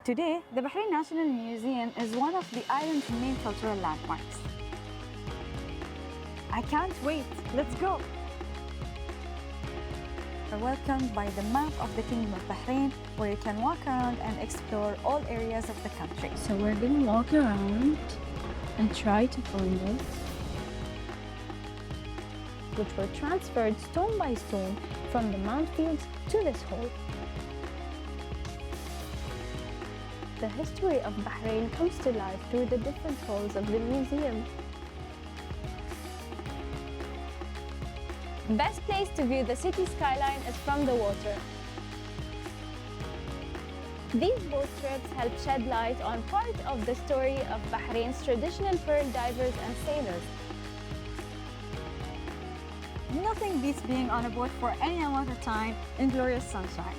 Today, the Bahrain National Museum is one of the island's main cultural landmarks. I can't wait, let's go! We're welcomed by the map of the Kingdom of Bahrain, where you can walk around and explore all areas of the country. So we're gonna walk around and try to find it, which were transferred stone by stone from the mount fields to this hall. The history of Bahrain comes to life through the different halls of the museum. Best place to view the city skyline is from the water. These boat trips help shed light on part of the story of Bahrain's traditional pearl divers and sailors. Nothing beats being on a boat for any amount of time in glorious sunshine.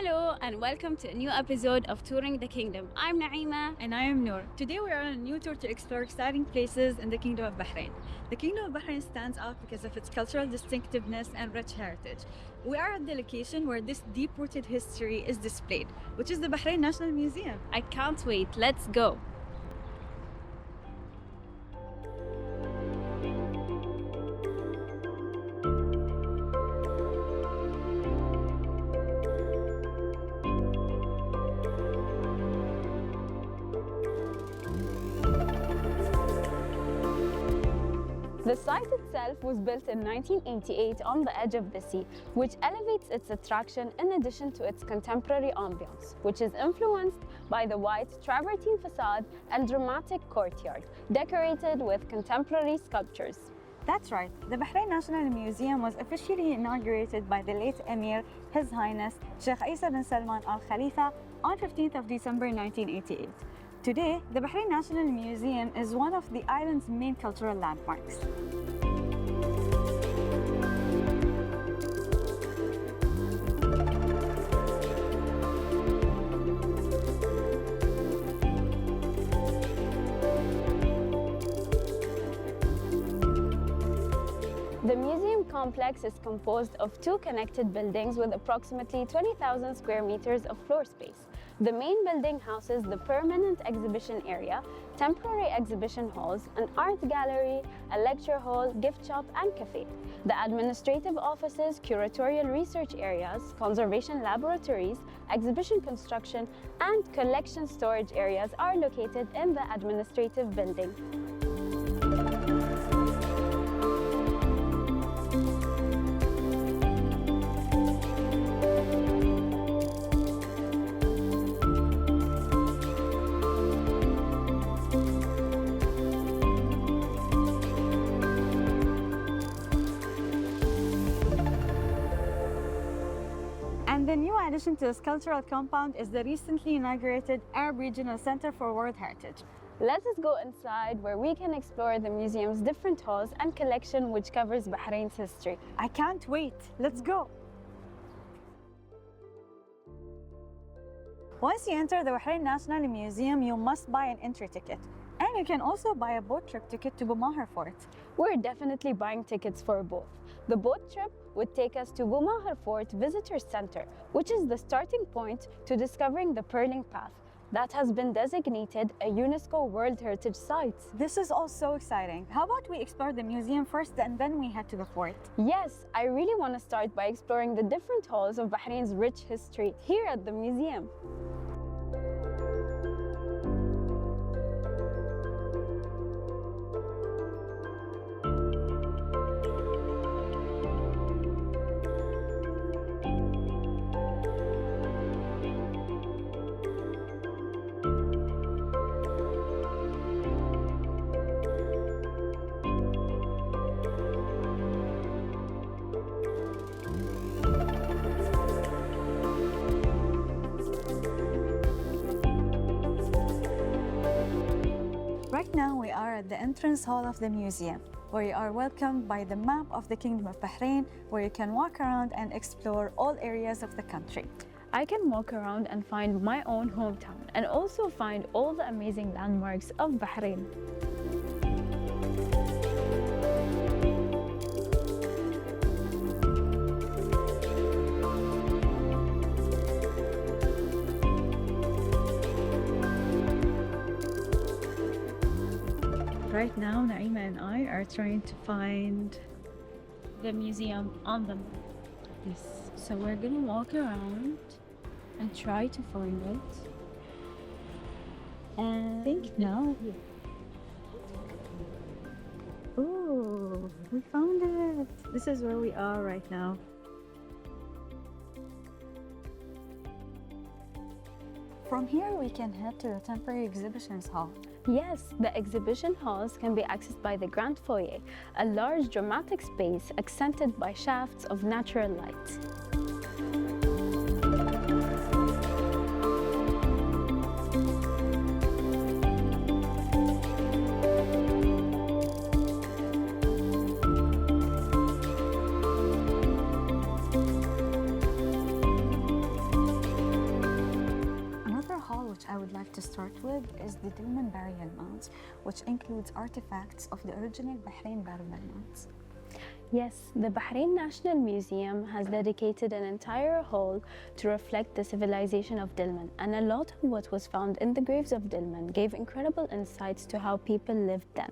Hello and welcome to a new episode of Touring the Kingdom. I'm Naima. And I am Noor. Today we are on a new tour to explore exciting places in the Kingdom of Bahrain. The Kingdom of Bahrain stands out because of its cultural distinctiveness and rich heritage. We are at the location where this deep-rooted history is displayed, which is the Bahrain National Museum. I can't wait, let's go. The site itself was built in 1988 on the edge of the sea, which elevates its attraction in addition to its contemporary ambience, which is influenced by the white travertine facade and dramatic courtyard, decorated with contemporary sculptures. That's right. The Bahrain National Museum was officially inaugurated by the late Emir, His Highness Sheikh Isa bin Salman Al Khalifa on 15th of December 1988. Today, the Bahrain National Museum is one of the island's main cultural landmarks. The museum complex is composed of two connected buildings with approximately 20,000 square meters of floor space. The main building houses the permanent exhibition area, temporary exhibition halls, an art gallery, a lecture hall, gift shop, and cafe. The administrative offices, curatorial research areas, conservation laboratories, exhibition construction, and collection storage areas are located in the administrative building. And the new addition to this cultural compound is the recently inaugurated Arab Regional Center for World Heritage. Let us go inside where we can explore the museum's different halls and collection which covers Bahrain's history. I can't wait, let's go! Once you enter the Bahrain National Museum, you must buy an entry ticket. And you can also buy a boat trip ticket to Boumaher Fort. We're definitely buying tickets for both. The boat trip would take us to Boumaher Fort Visitor Center, which is the starting point to discovering the Pearling Path. that has been designated a UNESCO World Heritage Site. This is all so exciting. How about we explore the museum first and then we head to the fort? Yes, I really want to start by exploring the different halls of Bahrain's rich history here at the museum. Right now, we are at the entrance hall of the museum, where you are welcomed by the map of the Kingdom of Bahrain, where you can walk around and explore all areas of the country. I can walk around and find my own hometown and also find all the amazing landmarks of Bahrain. Right now, Naima and I are trying to find The museum on the map. this. So we're gonna walk around and try to find it. And I think now. Oh, we found it. This is where we are right now. From here, we can head to the temporary exhibitions hall. yes, the exhibition halls can be accessed by the Grand Foyer, a large dramatic space accented by shafts of natural light. Another hall which I would like to start with is the Dilmun Burial Mounds, which includes artifacts of the original Bahrain burial mounds. Yes, the Bahrain National Museum has dedicated an entire hall to reflect the civilization of Dilmun, and a lot of what was found in the graves of Dilmun gave incredible insights to how people lived then.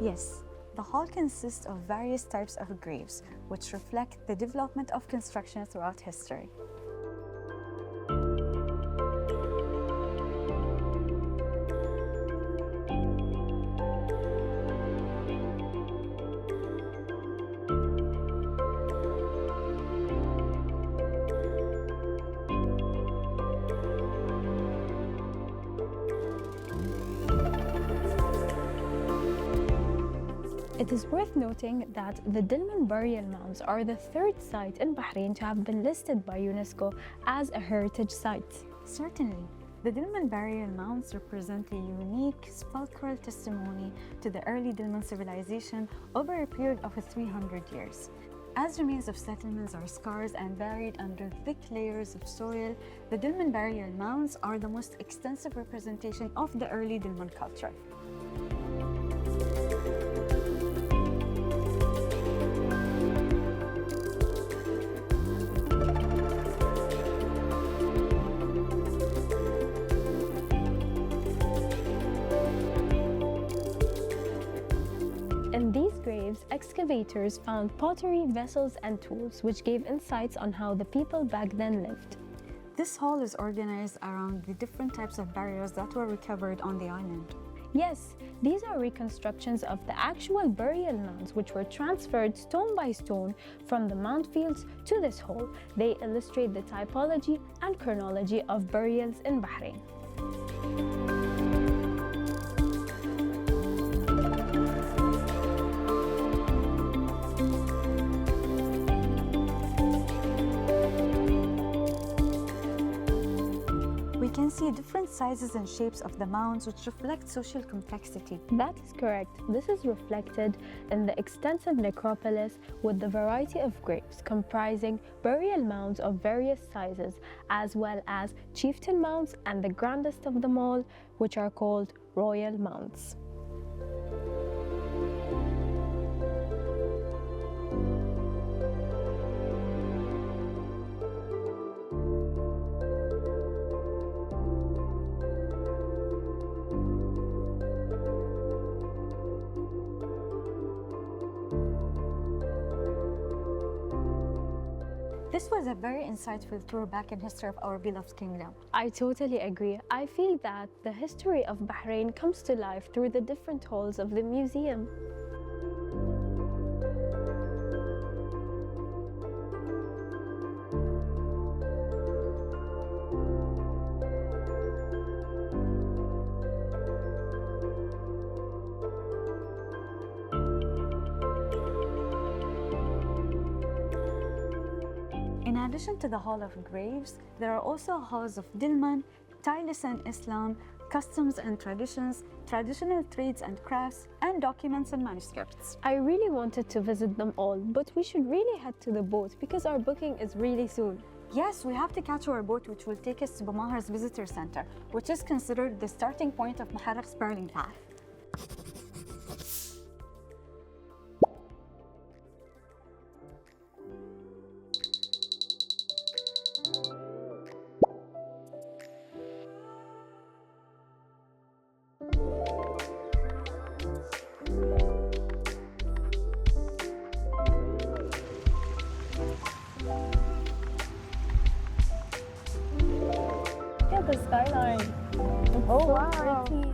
Yes, the hall consists of various types of graves, which reflect the development of construction throughout history. It is worth noting that the Dilmun burial mounds are the third site in Bahrain to have been listed by UNESCO as a heritage site. Certainly, the Dilmun burial mounds represent a unique sepulchral testimony to the early Dilmun civilization over a period of 300 years. As remains of settlements are scarce and buried under thick layers of soil, the Dilmun burial mounds are the most extensive representation of the early Dilmun culture. In these graves, excavators found pottery, vessels, and tools, which gave insights on how the people back then lived. This hall is organized around the different types of burials that were recovered on the island. Yes, these are reconstructions of the actual burial mounds, which were transferred stone by stone from the mound fields to this hall. They illustrate the typology and chronology of burials in Bahrain. We can see different sizes and shapes of the mounds, which reflect social complexity. That is correct. This is reflected in the extensive necropolis with the variety of graves comprising burial mounds of various sizes, as well as chieftain mounds and the grandest of them all, which are called royal mounds. This was a very insightful tour back in history of our beloved kingdom. I totally agree. I feel that the history of Bahrain comes to life through the different halls of the museum. In addition to the Hall of Graves, there are also halls of Dilman, Tilis and Islam, customs and traditions, traditional trades and crafts, and documents and manuscripts. I really wanted to visit them all, but we should really head to the boat because our booking is really soon. Yes, we have to catch our boat, which will take us to Bumahar's Visitor Center, which is considered the starting point of Muharraq's Pearling Path. Look at the skyline. It's Oh, so wow. pretty.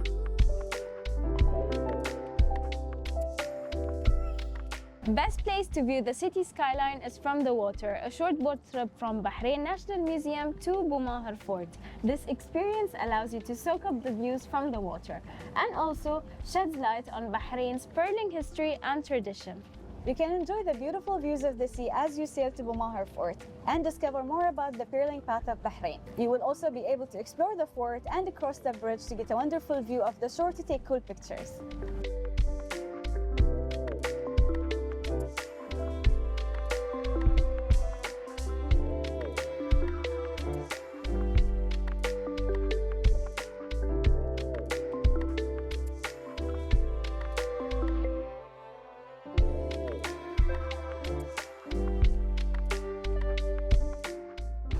Best place to view the city skyline is from the water, a short boat trip from Bahrain National Museum to Bumahar Fort. This experience allows you to soak up the views from the water and also sheds light on Bahrain's pearling history and tradition. You can enjoy the beautiful views of the sea as you sail to Bumahar Fort and discover more about the Pearling Path of Bahrain. You will also be able to explore the fort and cross the bridge to get a wonderful view of the shore to take cool pictures.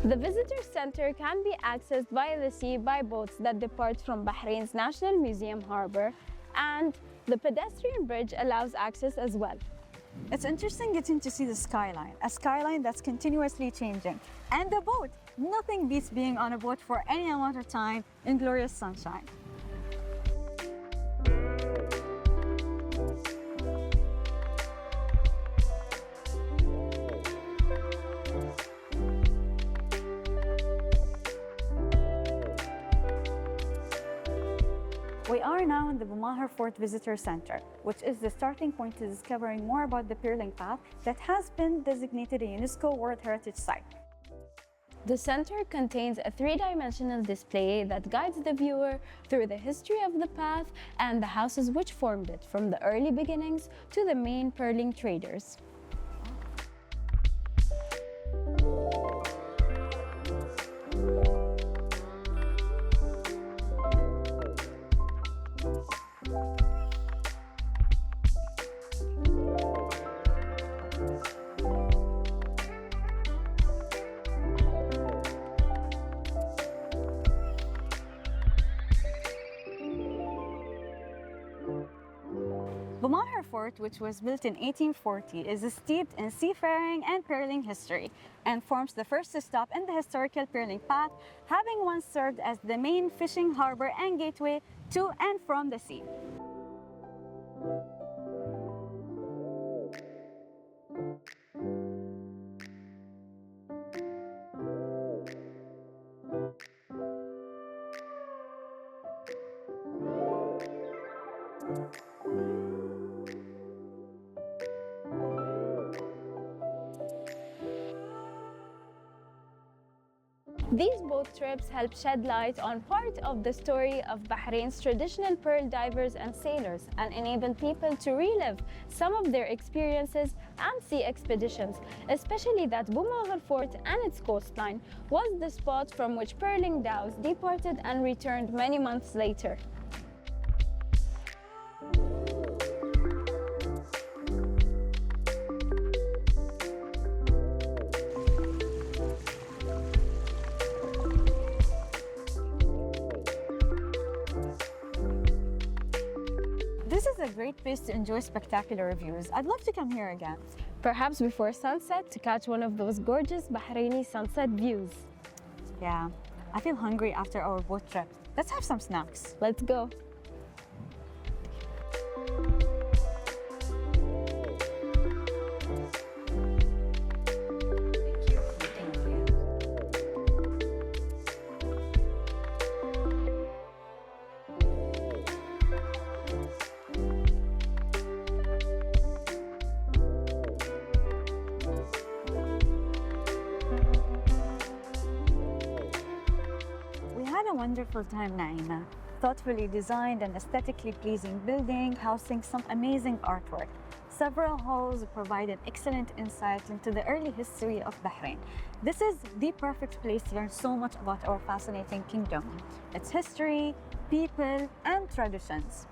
The visitor center can be accessed by the sea by boats that depart from Bahrain's National Museum harbor, and the pedestrian bridge allows access as well. It's interesting getting to see the skyline, a skyline that's continuously changing. And the boat! Nothing beats being on a boat for any amount of time in glorious sunshine. We are now in the Bumahar Fort Visitor Center, which is the starting point to discovering more about the Pearling Path that has been designated a UNESCO World Heritage Site. The center contains a three-dimensional display that guides the viewer through the history of the path and the houses which formed it, from the early beginnings to the main pearling traders. Bumahar Fort, which was built in 1840, is steeped in seafaring and pearling history and forms the first stop in the historical pearling path, having once served as the main fishing harbor and gateway to and from the sea. These boat trips help shed light on part of the story of Bahrain's traditional pearl divers and sailors and enable people to relive some of their experiences and sea expeditions, especially that Boumaghal Fort and its coastline was the spot from which pearling dhows departed and returned many months later. This is a great place to enjoy spectacular views. I'd love to come here again. Perhaps before sunset to catch one of those gorgeous Bahraini sunset views. Yeah, I feel hungry after our boat trip. Let's have some snacks. Let's go. A wonderful time, Naima. Thoughtfully designed and aesthetically pleasing building housing some amazing artwork. Several halls provided excellent insight into the early history of Bahrain. This is the perfect place to learn so much about our fascinating kingdom, its history, people, and traditions.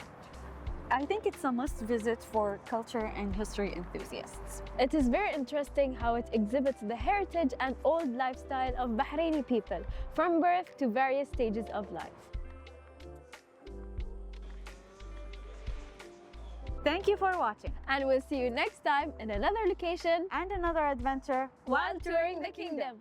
I think it's a must visit for culture and history enthusiasts. It is very interesting how it exhibits the heritage and old lifestyle of Bahraini people, from birth to various stages of life. Thank you for watching. And we'll see you next time in another location and another adventure while touring the kingdom.